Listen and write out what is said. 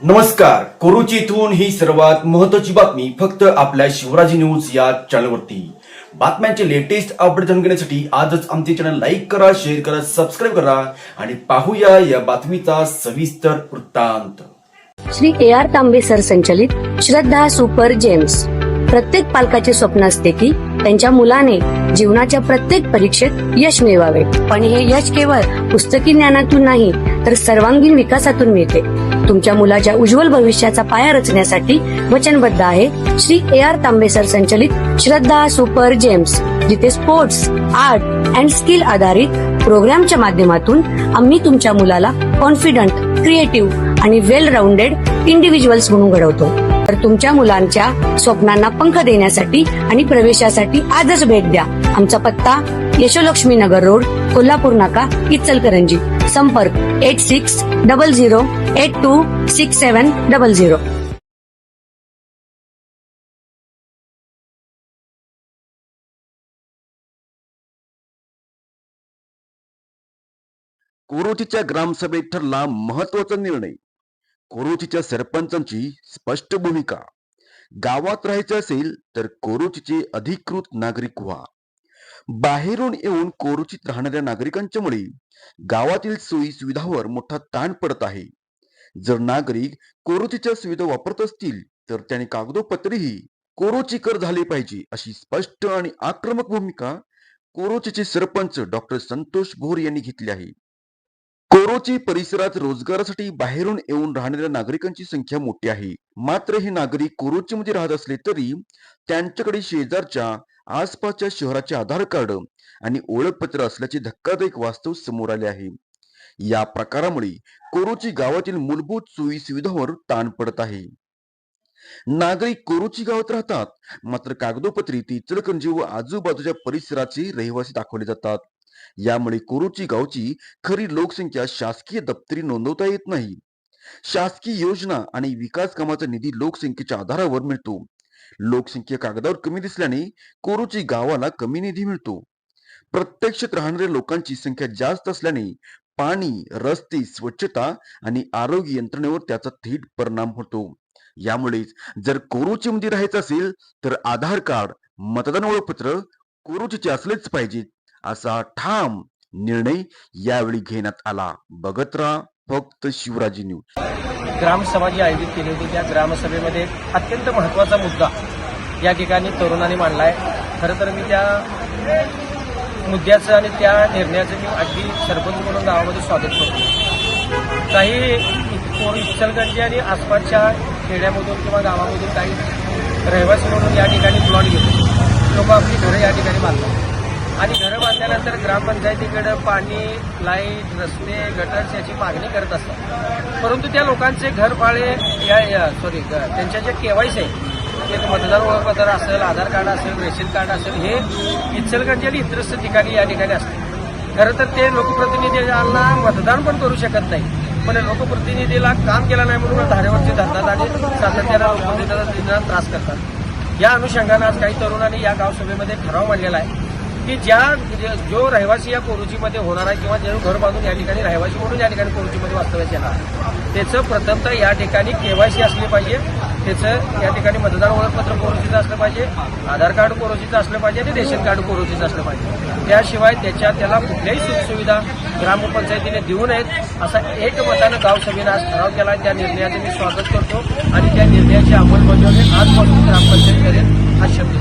नमस्कार. कोरुची इथून ही सर्वात महत्त्वाची बातमी फक्त आपल्या शिवराजी न्यूज या चॅनलवरती. बातम्यांचे लेटेस्ट अपडेट जाणून घेण्यासाठी आजच आमचे चॅनल लाईक करा, शेअर करा, सबस्क्राईब करा आणि पाहूया या बातमीचा सविस्तर वृत्तांत. श्री AR तांबे सर संचलित श्रद्धा सुपर जेम्स. प्रत्येक पालकाचे स्वप्न असते की त्यांच्या मुलाने जीवनाच्या प्रत्येक परीक्षेत यश मिळवावे, पण हे यश केवळ पुस्तकी ज्ञानातून नाही तर सर्वांगीण विकासातून मिळते. तुमच्या मुलाच्या उज्ज्वल भविष्याचा पाया रचण्यासाठी वचनबद्ध आहे श्री AR तांबे सर संचलित श्रद्धा सुपर जेम्स, जिथे स्पोर्ट्स, आर्ट अँड स्किल आधारित प्रोग्रामच्या माध्यमातून आम्ही तुमच्या मुलाला कॉन्फिडंट, क्रिएटिव्ह आणि वेल राऊंडेड इंडिव्हिज्युअल्स म्हणून घडवतो. तर तुमच्या मुलांच्या स्वप्नांना पंख देण्यासाठी आणि प्रवेशासाठी आजच भेट द्या. आमचा पत्ता यशोलक्ष्मी नगर रोड, कोल्हापूर नाका, इचलकरंजी. संपर्क 8600826700. कोरोचीच्या ग्रामसभेत ठरला महत्वाचा निर्णय. कोरोचीच्या सरपंचांची स्पष्ट भूमिका. गावात राहायचे असेल तर कोरोचीचे अधिकृत नागरिक व्हा. बाहेरून येऊन कोरोचीत राहणाऱ्या नागरिकांच्या मुळे गावातील सोयी सुविधांवर मोठा ताण पडत आहे. जर नागरिक कोरोचीच्या सुविधा वापरत असतील तर त्याने कागदोपत्रीही कोरोचीकर झाले पाहिजे, अशी स्पष्ट आणि आक्रमक भूमिका कोरोचीचे सरपंच डॉक्टर संतोष भोर यांनी घेतली आहे. कोरोची परिसरात रोजगारासाठी बाहेरून येऊन राहणाऱ्या नागरिकांची संख्या मोठी आहे. मात्र हे नागरिक कोरोचीमध्ये राहत असले तरी त्यांच्याकडे शेजारच्या आसपासच्या शहराचे आधार कार्ड आणि ओळखपत्र असल्याचे धक्कादायक वास्तव समोर आले आहे. या प्रकारामुळे कोरोची गावातील मूलभूत सोयी सुविधांवर ताण पडत आहे. नागरिक कोरोची गावात राहतात, मात्र कागदोपत्री ते इचलकरंजी व आजूबाजूच्या परिसराचे रहिवासी दाखवले जातात. यामुळे कोरोची गावची खरी लोकसंख्या शासकीय दप्तरी नोंदवता येत नाही. शासकीय योजना आणि विकास कामाचा निधी लोकसंख्येच्या आधारावर मिळतो. लोकसंख्या कागदावर कमी दिसल्याने कोरोची गावाला कमी निधी मिळतो. प्रत्यक्षात राहणाऱ्या लोकांची संख्या जास्त असल्याने पाणी, रस्ते, स्वच्छता आणि आरोग्य यंत्रणेवर त्याचा थेट परिणाम होतो. यामुळेच जर कोरोचीमध्ये राहायचं असेल तर आधार कार्ड, मतदान ओळखपत्र कोरोचीचे असलेच पाहिजेत, असा ठाम निर्णय यावेळी घेण्यात आला. बघत राहा फक्त शिवराजी न्यूज. ग्रामसभा जी आयोजित केली होती त्या ग्रामसभेमध्ये अत्यंत महत्त्वाचा मुद्दा या ठिकाणी तरुणांनी मांडला आहे. खरं तर मी त्या मुद्द्याचं आणि त्या निर्णयाचं मी अगदी सरपंच म्हणून गावामध्ये स्वागत करतो. काही इचलकरंजी आणि आसपासच्या खेड्यामधून किंवा गावामधून काही रहिवासी म्हणून या ठिकाणी प्लॉट घेतो. लोक आपली घरं या ठिकाणी बांधतात आणि घरं बांधल्यानंतर ग्रामपंचायतीकडे पाणी, लाईट, रस्ते, गटर याची मागणी करत असतात. परंतु त्या लोकांचे घरफाळे त्यांच्या जे KYC आहे, एक मतदार ओळखपत्र असेल, आधार कार्ड असेल, रेशन कार्ड असेल, हे इचलकरंजी आणि इतरस्थ ठिकाणी या ठिकाणी असते. खरं तर ते लोकप्रतिनिधींना मतदान पण करू शकत नाही, पण लोकप्रतिनिधीला काम केलं नाही म्हणून धारेवरचे धरतात आणि सातत्यानं लोकप्रतिनिधींना त्रास करतात. या अनुषंगानं आज काही तरुणांनी या गावसभेमध्ये ठराव मांडलेला आहे की जो रहिवासी या कोरोचीमध्ये होणार आहे किंवा जे घर बांधून या ठिकाणी रहिवासी म्हणून या ठिकाणी कोरोचीमध्ये वास्तव्यास येणार आहे, त्याचं प्रथमतः या ठिकाणी KYC असली पाहिजे, त्याचं या ठिकाणी मतदार ओळखपत्र कोरोचीचं असलं पाहिजे, आधार कार्ड कोरोचीचं असलं पाहिजे आणि रेशन कार्ड कोरोचीचं असलं पाहिजे. त्याशिवाय त्याला कुठल्याही सुखसुविधा ग्रामपंचायतीने देऊ नयेत, असा एकमतानं गावसभेनं आज ठराव केला आहे. त्या निर्णयाचं मी स्वागत करतो आणि त्या निर्णयाची अंमलबजावणी आजपासून ग्रामपंचायत करेल हा शब्द